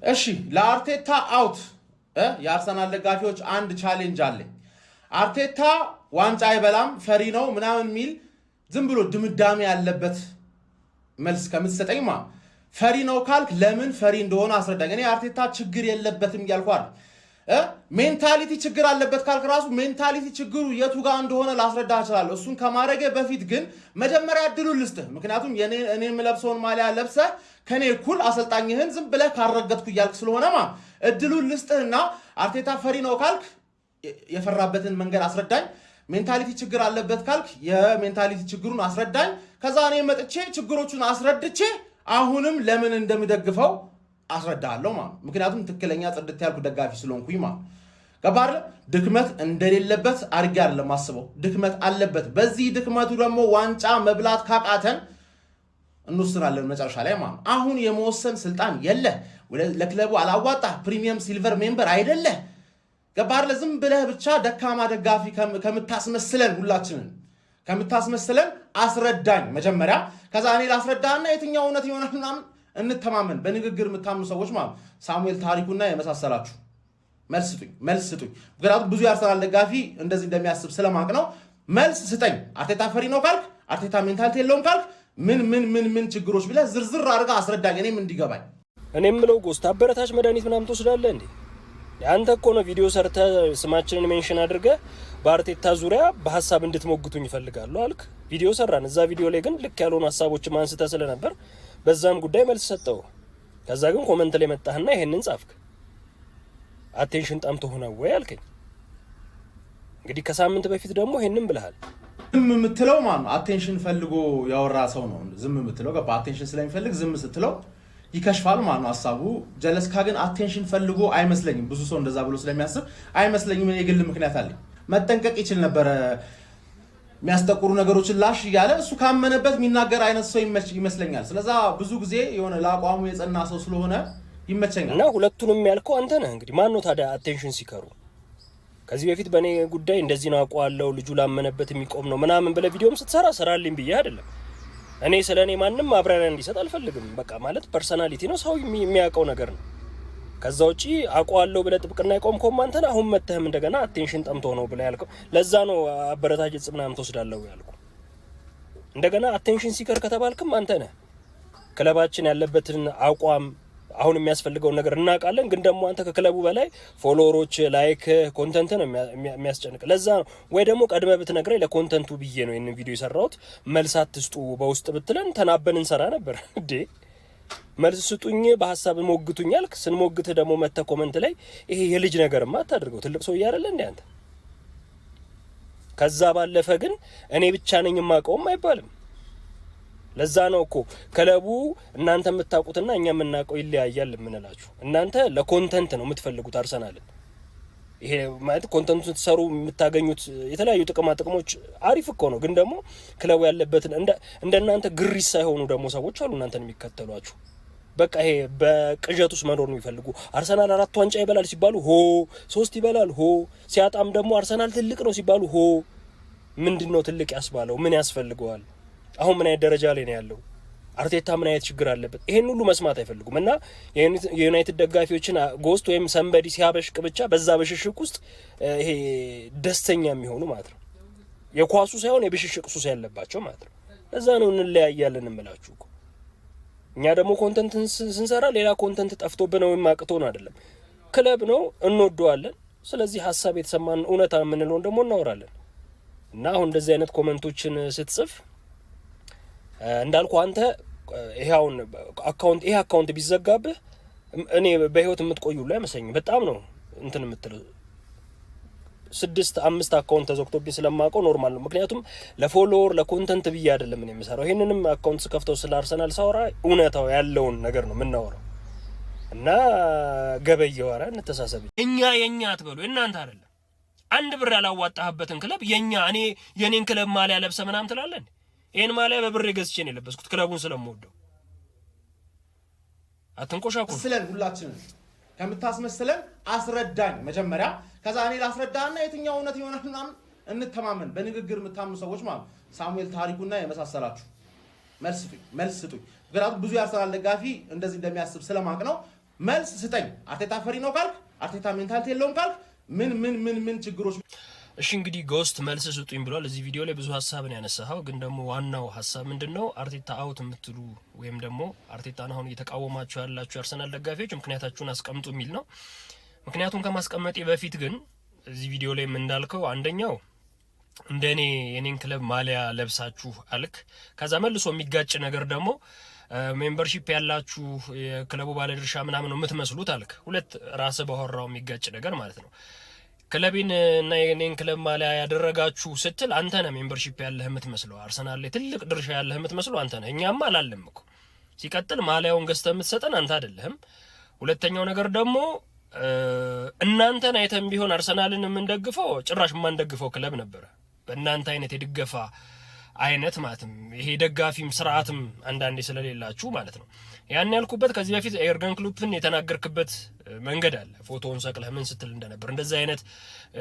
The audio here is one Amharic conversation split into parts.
እሺ ለአርቴታ አውት የአርሰናል ደጋፊዎች አንድ ቻሌንጅ አለ። አርቴታ ዋንጫ አይበላም ፈሪ ነው ምናምን ሚል ዝም ብሎ ድምዳሜ ያለበት መልስ ከምትሰጠኝማ ፈሪ ነው ካልክ ለምን ፈሪ እንደሆነ አስረዳኝ። እኔ አርቴታ ችግር የለበትም እያልኩ አይደል። ሜንታሊቲ ችግር አለበት ካልክ ራሱ ሜንታሊቲ ችግሩ የቱ ጋር እንደሆነ ላስረዳ እችላለሁ። እሱን ከማድረጌ በፊት ግን መጀመሪያ እድሉን ልስጥህ። ምክንያቱም እኔ የምለብሰውን ማሊያ ለብሰህ ከኔ እኩል አሰልጣኝህን ዝም ብለህ ካረገጥኩ እያልክ ስለሆነማ እድሉን ልስጥህና አርቴታ ፈሪ ነው ካልክ የፈራበትን መንገድ አስረዳኝ። ሜንታሊቲ ችግር አለበት ካልክ የሜንታሊቲ ችግሩን አስረዳኝ። ከዛ እኔ መጥቼ ችግሮቹን አስረድቼ አሁንም ለምን እንደምደግፈው አስረዳለሁ ማለት። ምክንያቱም ትክክለኛ ጽድት ያልኩ ደጋፊ ስለሆንኩኝ ማለት ገባህ። ድክመት እንደሌለበት አድርጌ አይደለም ማስበው፣ ድክመት አለበት። በዚህ ድክመቱ ደግሞ ዋንጫ መብላት ካቃተን እንወስናለን መጨረሻ ላይ ማለት። አሁን የመወሰን ስልጣን የለ፣ ለክለቡ አላዋጣ፣ ፕሪሚየም ሲልቨር ሜምበር አይደለ። ገባህ። ዝም ብለህ ብቻ ደካማ ደጋፊ ከምታስመስለን ሁላችንን ከምታስመስለን አስረዳኝ መጀመሪያ። ከዛ እኔ ላስረዳና የትኛው እውነት ይሆናል ምናምን እንተማመን። በንግግር የምታምኑ ሰዎች ማለት ሳሙኤል ታሪኩና የመሳሰላችሁ መልስ ስጡኝ። ምክንያቱም ብዙ የአርሰናል ደጋፊ እንደዚህ እንደሚያስብ ስለማቅ ነው። መልስ ስጠኝ። አርቴታ ፈሪ ነው ካልክ፣ አርቴታ ሜንታሊቲ የለውም ካልክ ምን ችግሮች ብለህ ዝርዝር አድርጋ አስረዳኝ፣ እኔም እንዲገባኝ። እኔም ምለው ጎስት አበረታች መድኃኒት ምናምን ትወስዳለህ እንዴ? አንተ እኮ ነው ቪዲዮ ሰርተህ ስማችንን ሜንሽን አድርገህ በአርቴታ ዙሪያ በሐሳብ እንድትሞግቱኝ ይፈልጋሉ አልክ። ቪዲዮ ሰራን። እዛ ቪዲዮ ላይ ግን ልክ ያልሆኑ ሐሳቦችን አንስተህ ስለነበር በዛም ጉዳይ መልስ ሰጠው። ከዛ ግን ኮሜንት ላይ መጣህና ይሄንን ጻፍክ። አቴንሽን ጣምቶ ሆነ ወይ አልከኝ። እንግዲህ ከሳምንት በፊት ደግሞ ይሄንን ብለሃል። ዝም የምትለው ማለት ነው አቴንሽን ፈልጎ ያወራ ሰው ነው ዝም የምትለው። ገባ። አቴንሽን ስለሚፈልግ ዝም ስትለው ይከሽፋል ማለት ነው ሐሳቡ። ጀለስካ ግን አቴንሽን ፈልጎ አይመስለኝም። ብዙ ሰው እንደዛ ብሎ ስለሚያስብ አይመስለኝም። የግል ምክንያት አለኝ። መጠንቀቅ ይችል ነበር። የሚያስጠቁሩ ነገሮችን ላሽ እያለ እሱ ካመነበት የሚናገር አይነት ሰው ይመስለኛል። ስለዛ ብዙ ጊዜ የሆነ ለአቋሙ የጸና ሰው ስለሆነ ይመቸኛል። እና ሁለቱንም ያልከው አንተ ነህ። እንግዲህ ማን ነው ታዲያ አቴንሽን ሲከሩ? ከዚህ በፊት በእኔ ጉዳይ እንደዚህ ነው አውቀዋለሁ ልጁ ላመነበት የሚቆም ነው ምናምን ብለህ ቪዲዮም ስትሰራ ሰራልኝ ብዬ አይደለም። እኔ ስለኔ ማንም ማብራሪያ እንዲሰጥ አልፈልግም። በቃ ማለት ፐርሰናሊቲ ነው፣ ሰው የሚያውቀው ነገር ነው። ከዛ ውጪ አውቀዋለሁ ብለህ ጥብቅና የቆምከው አንተ ነህ። አሁን መተህም እንደገና አቴንሽን ጠምቶ ነው ብለህ ያልከው ለዛ ነው አበረታች ጽምናም ተወስዳለሁ ያልኩ። እንደገና አቴንሽን ሲከር ከተባልክም አንተ ነህ። ክለባችን ያለበትን አቋም አሁን የሚያስፈልገው ነገር እናውቃለን። ግን ደግሞ አንተ ከክለቡ በላይ ፎሎወሮች፣ ላይክ፣ ኮንተንት ነው የሚያስጨንቅ። ለዛ ነው ወይ ደግሞ ቀድመ ብትነግረኝ ለኮንተንቱ ብዬ ነው ይሄንን ቪዲዮ የሰራሁት። መልስ አትስጡ በውስጥ ብትለን ተናበን እንሰራ ነበር እንዴ። መልስ ስጡኝ፣ በሐሳብ ሞግቱኝ አልክ። ስንሞግትህ ደግሞ መተ ኮሜንት ላይ ይሄ የልጅ ነገርማ አታድርገው፣ ትልቅ ሰው እያደለ እንዴ አንተ። ከዛ ባለፈ ግን እኔ ብቻ ነኝ የማውቀውም አይባልም። ለዛ ነው እኮ ክለቡ እናንተ የምታውቁትና እኛ የምናውቀው ይለያያል የምንላችሁ። እናንተ ለኮንተንት ነው የምትፈልጉት አርሰናልን። ይሄ ማለት ኮንተንቱን ተሰሩ የምታገኙት የተለያዩ ጥቅሞች አሪፍ እኮ ነው። ግን ደግሞ ክለቡ ያለበትን እንደናንተ ግሪስ ሳይሆኑ ደግሞ ሰዎች አሉ እናንተን የሚከተሏችሁ። በቃ ይሄ በቅዠት ውስጥ መኖር ነው የሚፈልጉ። አርሰናል 4 ዋንጫ ይበላል ሲባሉ ሆ፣ 3 ይበላል ሆ፣ ሲያጣም ደግሞ አርሰናል ትልቅ ነው ሲባሉ ሆ። ምንድነው ትልቅ ያስባለው? ምን ያስፈልገዋል? አሁን ምን አይነት ደረጃ ላይ ነው ያለው? አርቴታ ምን አይነት ችግር አለበት? ይሄን ሁሉ መስማት አይፈልጉም። እና የዩናይትድ ደጋፊዎችን ጎስት ወይም ሰንበዲ ሲያበሽቅ ብቻ በዛ በሽሽቅ ውስጥ ይሄ ደስተኛ የሚሆኑ ማለት ነው። የኳሱ ሳይሆን የብሽሽቅ ሱስ ያለባቸው ማለት ነው። ለዛ ነው እንለያያለን እንምላችሁ እኮ። እኛ ደግሞ ኮንተንት ስንሰራ ሌላ ኮንተንት ጠፍቶብን ነው የማቅቶን አይደለም። ክለብ ነው እንወደዋለን። ስለዚህ ሐሳብ የተሰማን እውነታ የምንለውን ደግሞ እናወራለን። እና አሁን እንደዚህ አይነት ኮሜንቶችን ስትጽፍ እንዳልኩ አንተ ይሄ አካውንት ቢዘጋብህ እኔ በህይወት የምትቆዩ ላይ አይመስለኝም። በጣም ነው እንትን የምትለው 6-5 አካውንት ተዘግቶብኝ ስለማውቀው ኖርማል ነው። ምክንያቱም ለፎሎወር ለኮንተንት ብዬ አይደለም እኔ የምሰራው። ይሄንንም አካውንት ስከፍተው ስለ አርሰናል ሳወራ እውነታው ያለውን ነገር ነው የምናወራው። እና ገበየው አረ እንተሳሰብ። የኛ አትበሉ፣ እናንተ አይደለም። አንድ ብር ያላዋጣህበትን ክለብ የኔን ክለብ ማሊያ ለብሰ ምናምን ትላለህ። ይሄን ማሊያ በብር ገዝቼ ነው የለበስኩት ክለቡን ስለምወደው። አትንቆሻኩ ስለን ሁላችንን ከምታስመስለን አስረዳኝ መጀመሪያ። ከዛ እኔ ላስረዳና የትኛው እውነት ይሆናል ምናምን እንተማመን። በንግግር የምታምኑ ሰዎች ማለት ሳሙኤል ታሪኩና የመሳሰላችሁ መልስ ስጡኝ። ምክንያቱም ብዙ የአርሰናል ደጋፊ እንደዚህ እንደሚያስብ ስለማቅ ነው። መልስ ስጠኝ። አርቴታ ፈሪ ነው ካልክ አርቴታ ሜንታሊቲ የለውም ካልክ ምን ችግሮች? እሺ እንግዲህ ጎስት መልስ ስጡኝ ብሏል። እዚህ ቪዲዮ ላይ ብዙ ሀሳብን ያነሳው፣ ግን ደግሞ ዋናው ሀሳብ ምንድነው? አርቴታ አውት የምትሉ ወይም ደግሞ አርቴታን አሁን እየተቃወማችሁ ያላችሁ አርሰናል ደጋፊዎች ምክንያታችሁን አስቀምጡ የሚል ነው። ምክንያቱም ከማስቀመጤ በፊት ግን እዚህ ቪዲዮ ላይ እንዳልከው አንደኛው እንደኔ የኔን ክለብ ማሊያ ለብሳችሁ አልክ፣ ከዛ መልሶ የሚጋጭ ነገር ደግሞ ሜምበርሺፕ ያላችሁ የክለቡ ባለድርሻ ምናምን ነው የምትመስሉት አልክ። ሁለት ራስ ባወራው የሚጋጭ ነገር ማለት ነው። ክለቤን እና የኔን ክለብ ማሊያ ያደረጋችሁ ስትል አንተ ነህ ሜምበርሺፕ ያለህ የምትመስለው፣ አርሰናል ላይ ትልቅ ድርሻ ያለህ የምትመስለው አንተ ነህ። እኛማ አላለም እኮ። ሲቀጥል ማሊያውን ገዝተህ የምትሰጠን አንተ አይደለህም። ሁለተኛው ነገር ደግሞ እናንተን አይተን ቢሆን አርሰናልን የምንደግፈው ጭራሽ የማንደግፈው ክለብ ነበረ። በእናንተ አይነት የድገፋ አይነት ማለትም ይሄ ደጋፊም ስርዓትም አንዳንዴ ስለሌላችሁ ማለት ነው። ያን ያልኩበት ከዚህ በፊት ኤርገን ክሎፕን የተናገርክበት መንገድ አለ። ፎቶውን ሰቅለህ ምን ስትል እንደነበር እንደዚህ አይነት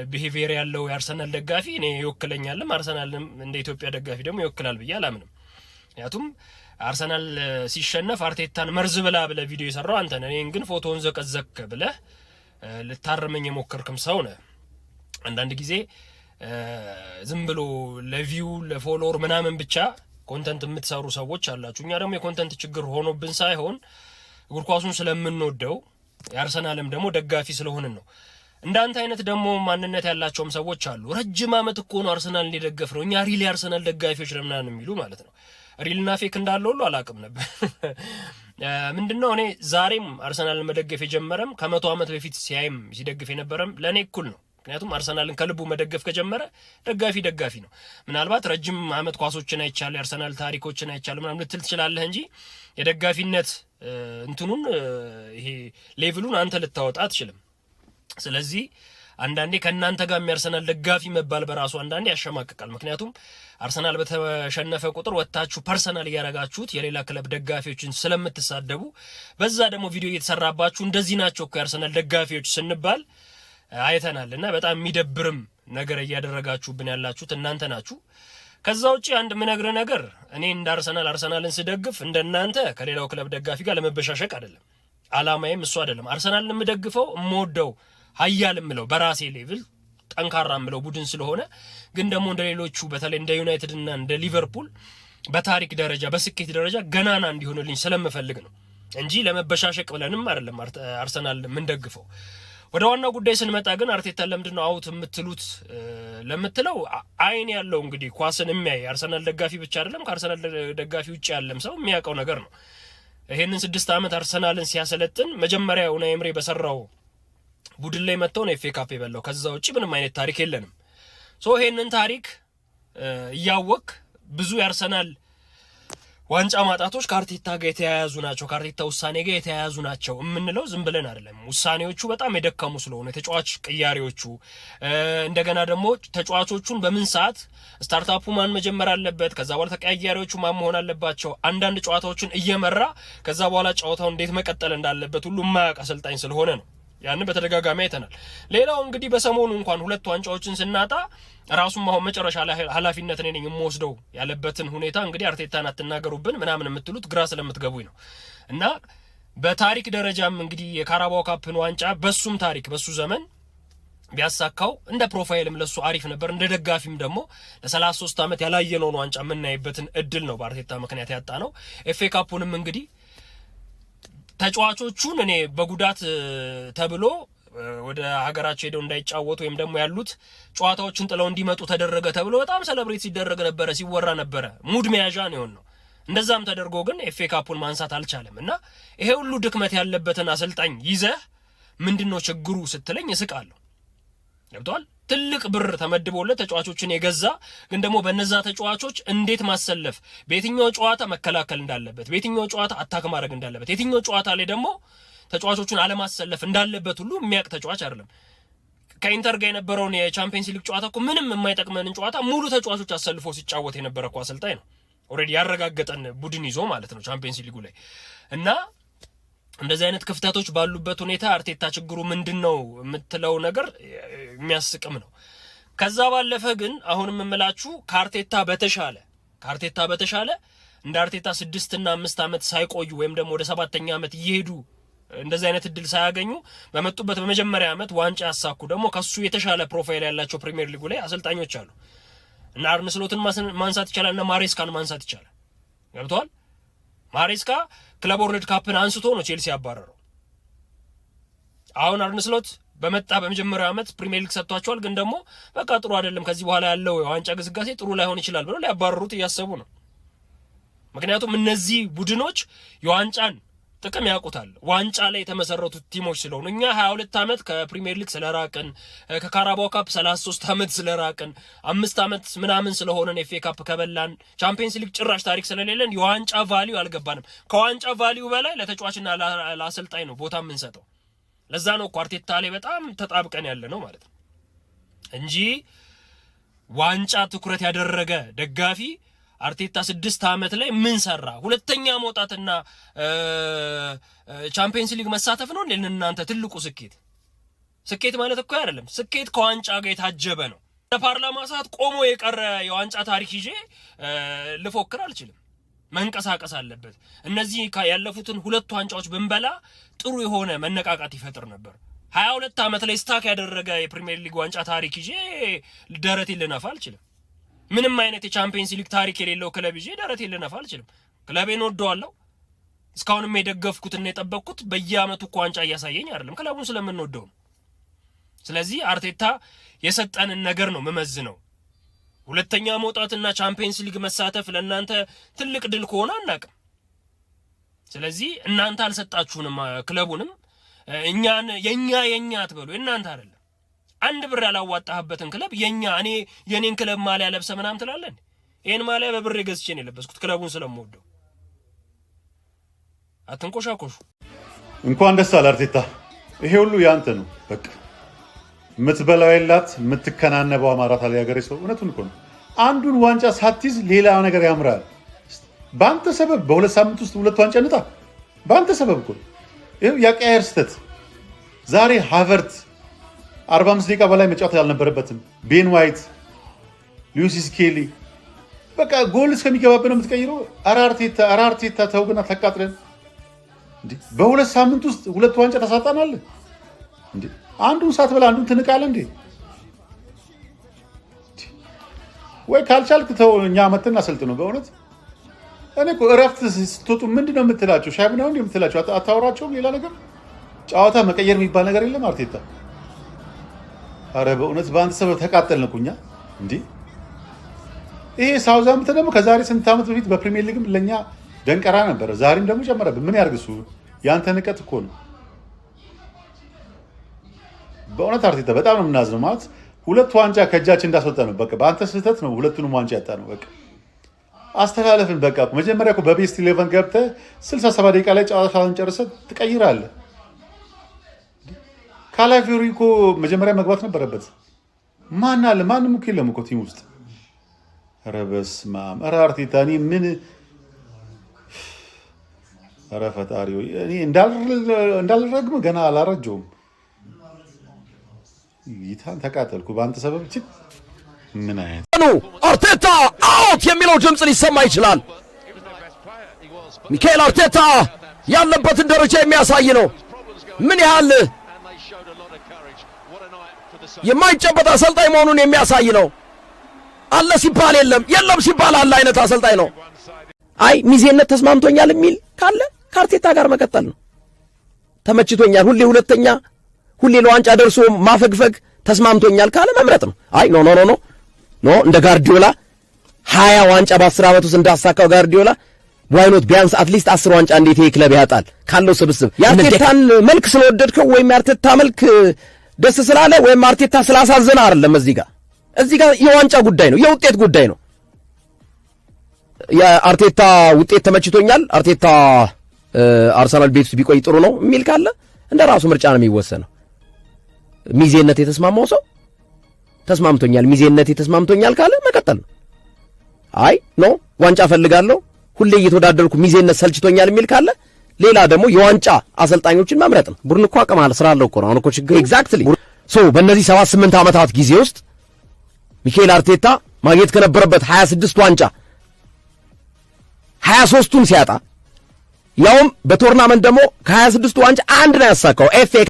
ቢሄቪየር ያለው የአርሰናል ደጋፊ እኔ ይወክለኛልም አርሰናልም እንደ ኢትዮጵያ ደጋፊ ደግሞ ይወክላል ብዬ አላምንም። ምክንያቱም አርሰናል ሲሸነፍ አርቴታን መርዝ ብላ ብለህ ቪዲዮ የሰራው አንተ ነህ። እኔን ግን ፎቶውን ዘቀዘቅ ብለህ ልታርመኝ የሞከርክም ሰው ነህ። አንዳንድ ጊዜ ዝም ብሎ ለቪው ለፎሎወር ምናምን ብቻ ኮንተንት የምትሰሩ ሰዎች አላችሁ። እኛ ደግሞ የኮንተንት ችግር ሆኖብን ሳይሆን እግር ኳሱን ስለምንወደው የአርሰናልም ደግሞ ደጋፊ ስለሆንን ነው። እንዳንተ አይነት ደግሞ ማንነት ያላቸውም ሰዎች አሉ። ረጅም ዓመት እኮ ነው አርሰናል ሊደገፍ ነው፣ እኛ ሪል የአርሰናል ደጋፊዎች ለምናን የሚሉ ማለት ነው። ሪልና ፌክ እንዳለው ሁሉ አላውቅም ነበር። ምንድነው እኔ ዛሬም አርሰናልን መደገፍ የጀመረም ከ100 ዓመት በፊት ሲያይም ሲደግፍ የነበረም ለኔ እኩል ነው። ምክንያቱም አርሰናልን ከልቡ መደገፍ ከጀመረ ደጋፊ ነው። ምናልባት ረጅም ዓመት ኳሶችን አይቻል የአርሰናል ታሪኮችን አይቻል ምናምን ልትል ትችላለህ እንጂ የደጋፊነት እንትኑን ይሄ ሌቭሉን አንተ ልታወጣ አትችልም። ስለዚህ አንዳንዴ ከእናንተ ጋር የሚያርሰናል ደጋፊ መባል በራሱ አንዳንዴ ያሸማቅቃል። ምክንያቱም አርሰናል በተሸነፈ ቁጥር ወጣችሁ ፐርሰናል እያረጋችሁት የሌላ ክለብ ደጋፊዎችን ስለምትሳደቡ በዛ ደግሞ ቪዲዮ እየተሰራባችሁ እንደዚህ ናቸው እኮ የአርሰናል ደጋፊዎች ስንባል አይተናል። እና በጣም የሚደብርም ነገር እያደረጋችሁብን ያላችሁት እናንተ ናችሁ። ከዛ ውጪ አንድ ምነግርህ ነገር እኔ እንደ አርሰናልን ስደግፍ እንደናንተ ከሌላው ክለብ ደጋፊ ጋር ለመበሻሸቅ አይደለም። አላማዬም እሱ አይደለም። አርሰናልን የምደግፈው የምወደው ሀያል የምለው በራሴ ሌቭል ጠንካራ የምለው ቡድን ስለሆነ፣ ግን ደግሞ እንደሌሎቹ በተለይ እንደ ዩናይትድ እና እንደ ሊቨርፑል በታሪክ ደረጃ በስኬት ደረጃ ገናና እንዲሆንልኝ ስለምፈልግ ነው እንጂ ለመበሻሸቅ ብለንም አይደለም አርሰናል የምንደግፈው። ወደ ዋናው ጉዳይ ስንመጣ ግን አርቴታ ለምንድነው አውት የምትሉት ለምትለው አይን ያለው እንግዲህ ኳስን የሚያይ አርሰናል ደጋፊ ብቻ አይደለም፣ ከአርሰናል ደጋፊ ውጭ ያለም ሰው የሚያውቀው ነገር ነው። ይሄንን 6 ዓመት አርሰናልን ሲያሰለጥን መጀመሪያ ኡናይ ኤምሬ በሰራው ቡድን ላይ መጥተው ነው ኤፍኤ ካፕ የበላው። ከዛ ውጪ ምንም አይነት ታሪክ የለንም። ይሄንን ታሪክ እያወቅ ብዙ የአርሰናል ዋንጫ ማጣቶች ከአርቴታ ጋር የተያያዙ ናቸው፣ ከአርቴታ ውሳኔ ጋር የተያያዙ ናቸው የምንለው ዝም ብለን አይደለም። ውሳኔዎቹ በጣም የደከሙ ስለሆነ ተጫዋች ቅያሬዎቹ፣ እንደገና ደግሞ ተጫዋቾቹን በምን ሰዓት ስታርታፑ ማን መጀመር አለበት፣ ከዛ በኋላ ተቀያሪዎቹ ማን መሆን አለባቸው፣ አንዳንድ ጨዋታዎችን እየመራ ከዛ በኋላ ጨዋታውን እንዴት መቀጠል እንዳለበት ሁሉ የማያውቅ አሰልጣኝ ስለሆነ ነው። ያንን በተደጋጋሚ አይተናል። ሌላው እንግዲህ በሰሞኑ እንኳን 2 ዋንጫዎችን ስናጣ ራሱም አሁን መጨረሻ ላይ ኃላፊነት እኔ ነኝ የምወስደው ያለበትን ሁኔታ እንግዲህ አርቴታን አትናገሩብን ምናምን የምትሉት ግራ ስለምትገቡኝ ነው። እና በታሪክ ደረጃም እንግዲህ የካራባኦ ካፕን ዋንጫ በሱም ታሪክ በሱ ዘመን ቢያሳካው እንደ ፕሮፋይልም ለሱ አሪፍ ነበር። እንደ ደጋፊም ደግሞ ለ33 ዓመት ያላየነውን ዋንጫ የምናይበትን እድል ነው በአርቴታ ምክንያት ያጣ ነው። ኤፍኤ ካፑንም እንግዲህ ተጫዋቾቹን እኔ በጉዳት ተብሎ ወደ ሀገራቸው ሄደው እንዳይጫወቱ ወይም ደግሞ ያሉት ጨዋታዎችን ጥለው እንዲመጡ ተደረገ ተብሎ በጣም ሴሌብሬት ሲደረግ ነበረ፣ ሲወራ ነበረ። ሙድ መያዣ ነው የሆነው። እንደዛም ተደርጎ ግን ኤፍኤ ካፑን ማንሳት አልቻለም። እና ይሄ ሁሉ ድክመት ያለበትን አሰልጣኝ ይዘህ ምንድነው ችግሩ ስትለኝ እስቃለሁ። ገብቷል? ትልቅ ብር ተመድቦለት ተጫዋቾችን የገዛ ግን ደግሞ በነዛ ተጫዋቾች እንዴት ማሰለፍ፣ በየትኛው ጨዋታ መከላከል እንዳለበት፣ በየትኛው ጨዋታ አታክ ማድረግ እንዳለበት፣ የትኛው ጨዋታ ላይ ደግሞ ተጫዋቾቹን አለማሰለፍ እንዳለበት ሁሉ የሚያውቅ ተጫዋች አይደለም። ከኢንተር ጋር የነበረውን የቻምፒየንስ ሊግ ጨዋታ እኮ ምንም የማይጠቅመንን ጨዋታ ሙሉ ተጫዋቾች አሰልፎ ሲጫወት የነበረ እኮ አሰልጣኝ ነው። ኦሬዲ ያረጋገጠን ቡድን ይዞ ማለት ነው ቻምፒየንስ ሊጉ ላይ። እና እንደዚህ አይነት ክፍተቶች ባሉበት ሁኔታ አርቴታ ችግሩ ምንድነው የምትለው ነገር የሚያስቅም ነው። ከዛ ባለፈ ግን አሁንም የምላችሁ ከአርቴታ በተሻለ እንደ አርቴታ 6 እና 5 ዓመት ሳይቆዩ ወይም ደግሞ ወደ 7ኛ ዓመት እየሄዱ እንደዚህ አይነት እድል ሳያገኙ በመጡበት በመጀመሪያ ዓመት ዋንጫ ያሳኩ ደግሞ ከሱ የተሻለ ፕሮፋይል ያላቸው ፕሪሚየር ሊጉ ላይ አሰልጣኞች አሉ እና አርነ ስሎትን ማንሳት ይቻላል እና ማሬስካን ማንሳት ይቻላል። ገብቷል። ማሬስካ ክለብ ወርልድ ካፕን አንስቶ ነው ቼልሲ ያባረረው። አሁን አርነ ስሎት በመጣ በመጀመሪያው ዓመት ፕሪሚየር ሊግ ሰጥቷቸዋል፣ ግን ደግሞ በቃ ጥሩ አይደለም ከዚህ በኋላ ያለው የዋንጫ ግስጋሴ ጥሩ ላይሆን ይችላል ብለው ሊያባረሩት እያሰቡ ነው። ምክንያቱም እነዚህ ቡድኖች የዋንጫን ጥቅም ያውቁታል። ዋንጫ ላይ የተመሰረቱት ቲሞች ስለሆኑ እኛ 22 ዓመት ከፕሪሚየር ሊግ ስለራቅን ከካራባው ካፕ 33 ዓመት ስለራቅን 5 ዓመት ምናምን ስለሆነን ኤፍኤ ካፕ ከበላን ቻምፒየንስ ሊግ ጭራሽ ታሪክ ስለሌለን የዋንጫ ቫልዩ አልገባንም። ከዋንጫ ቫልዩ በላይ ለተጫዋችና ለአሰልጣኝ ነው ቦታ የምንሰጠው። ለዛ ነው ኳርቴታ ላይ በጣም ተጣብቀን ያለ ነው ማለት ነው እንጂ ዋንጫ ትኩረት ያደረገ ደጋፊ አርቴታ 6 ዓመት ላይ ምን ሰራ? ሁለተኛ መውጣትና ቻምፒየንስ ሊግ መሳተፍ ነው ለእናንተ ትልቁ ስኬት? ስኬት ማለት እኮ አይደለም። ስኬት ከዋንጫ ጋር የታጀበ ነው። ለፓርላማ ሰዓት ቆሞ የቀረ የዋንጫ ታሪክ ይዤ ልፎክር አልችልም። መንቀሳቀስ አለበት። እነዚህ ያለፉትን 2 ዋንጫዎች ብንበላ ጥሩ የሆነ መነቃቃት ይፈጥር ነበር። 22 ዓመት ላይ ስታክ ያደረገ የፕሪሚየር ሊግ ዋንጫ ታሪክ ይዤ ደረቴን ልነፋ አልችልም። ምንም አይነት የቻምፒየንስ ሊግ ታሪክ የሌለው ክለብ ይዤ ደረቴን ልነፋ አልችልም። ክለቤን ወደዋለሁ። እስካሁንም የደገፍኩትና የጠበቅኩት በየአመቱ እኮ ዋንጫ እያሳየኝ አይደለም፣ ክለቡን ስለምንወደው ነው። ስለዚህ አርቴታ የሰጠንን ነገር ነው መመዝነው። ሁለተኛ መውጣትና ቻምፒየንስ ሊግ መሳተፍ ለእናንተ ትልቅ ድል ከሆነ አናውቅም። ስለዚህ እናንተ አልሰጣችሁንም ክለቡንም እኛን የኛ አትበሉ። እናንተ አይደለም አንድ ብር ያላዋጣህበትን ክለብ እኔ የኔን ክለብ ማሊያ ለብሰ ምናምን ትላለህ። ይሄን ማሊያ በብር ገዝቼ ነው የለበስኩት ክለቡን ስለምወደው። አትንቆሻቆሹ። እንኳን ደስ አለ አርቴታ። ይሄ ሁሉ ያንተ ነው። በቃ ምትበላው የላት ምትከናነበው አማራት አለ ያገሬ ሰው። እውነቱን እኮ ነው። አንዱን ዋንጫ ሳትይዝ ሌላ ነገር ያምራል። በአንተ ሰበብ በ2 ሳምንት ውስጥ 2 ዋንጫ እንጣ። በአንተ ሰበብ እኮ ይሄው ያቀያየር ስተት። ዛሬ ሃቨርት 45 ደቂቃ በላይ መጫወት ያልነበረበትም ቤን ዋይት፣ ሉዊስ ስኬሊ በቃ ጎል እስከሚገባበት ነው የምትቀይረው። ኧረ አርቴታ ተው ግን አታቃጥለን እንዴ! በ2 ሳምንት ውስጥ 2 ዋንጫ ተሳጣናል እንዴ! አንዱን ሳትበላ አንዱን ትንቃለህ እንዴ? ወይ ካልቻልክ ተው፣ እኛ መተን አሰልጥነው። በእውነት እኔ እኮ እረፍት ስትወጡ ምንድነው የምትላቸው? ሻይ ምናምን እንደ የምትላቸው አታወራቸውም? ሌላ ነገር ጨዋታ መቀየር የሚባል ነገር የለም አርቴታ። አረ በእውነት በአንተ ሰበብ ተቃጠልን እኮ እኛ እንዴ! ይሄ ሳውዛምፕተን ደግሞ ከዛሬ ስንት ዓመት በፊት በፕሪሚየር ሊግም ለኛ ደንቀራ ነበረ። ዛሬም ደግሞ ጨመረብን። ምን ያርግሱ? ያንተ ንቀት እኮ ነው። በእውነት አርቴታ በጣም ነው የምናዝነው። ማለት 2 ዋንጫ ከእጃችን እንዳስወጣ ነው። በቃ በአንተ ስህተት ነው 2ቱንም ዋንጫ ያጣ ነው። በቃ አስተላለፍን። በቃ መጀመሪያ እኮ በቤስት 11 ገብተህ 67 ደቂቃ ላይ ጨዋታውን ጨርሰህ ትቀይራለህ። ካላፊዮሪ እኮ መጀመሪያ መግባት ነበረበት። ማን አለ? ማንም እኮ የለም እኮ ቲም ውስጥ። ኧረ በስመ አብ! ኧረ አርቴታ እኔ ምን ኧረ ፈጣሪ እኔ እንዳልረግም ገና አላረጀውም። ይታን ተቃጠልኩ በአንተ ሰበብ። ምን አይነት አርቴታ አውት የሚለው ድምፅ ሊሰማ ይችላል። ሚካኤል አርቴታ ያለበትን ደረጃ የሚያሳይ ነው። ምን ያህል የማይጨበጥ አሰልጣኝ መሆኑን የሚያሳይ ነው። አለ ሲባል የለም፣ የለም ሲባል አለ አይነት አሰልጣኝ ነው። አይ ሚዜነት ተስማምቶኛል የሚል ካለ ከአርቴታ ጋር መቀጠል ነው። ተመችቶኛል፣ ሁሌ ሁለተኛ፣ ሁሌ ለዋንጫ ደርሶ ማፈግፈግ ተስማምቶኛል ካለ መምረጥ ነው። አይ ኖ እንደ ጋርዲዮላ 20 ዋንጫ በ10 ዓመት ውስጥ እንዳሳካው ጋርዲዮላ ዋይኖት ቢያንስ አትሊስት 10 ዋንጫ እንዴት ይሄ ክለብ ያጣል ካለው ስብስብ። የአርቴታን መልክ ስለወደድከው ወይም የአርቴታ መልክ ደስ ስላለ ወይም አርቴታ ስላሳዘነ አይደለም። እዚህ ጋር የዋንጫ ጉዳይ ነው፣ የውጤት ጉዳይ ነው። የአርቴታ ውጤት ተመችቶኛል፣ አርቴታ አርሰናል ቤት ውስጥ ቢቆይ ጥሩ ነው የሚል ካለ እንደ ራሱ ምርጫ ነው የሚወሰነው። ሚዜነት የተስማማው ሰው ተስማምቶኛል፣ ሚዜነት የተስማምቶኛል ካለ መቀጠል ነው። አይ ኖ ዋንጫ ፈልጋለሁ፣ ሁሌ እየተወዳደርኩ ሚዜነት ሰልችቶኛል የሚል ካለ ሌላ ደግሞ የዋንጫ አሰልጣኞችን መምረጥ ነው። ቡድን እኮ አቅም ስላለው እኮ ነው አሁን እኮ ችግር። ኤግዛክትሊ በእነዚህ 7-8 ዓመታት ጊዜ ውስጥ ሚካኤል አርቴታ ማግኘት ከነበረበት 26 ዋንጫ 23ቱን ሲያጣ ያውም በቶርናመንት ደግሞ ከ26 ዋንጫ አንድ ነው ያሳካው ኤፍኤ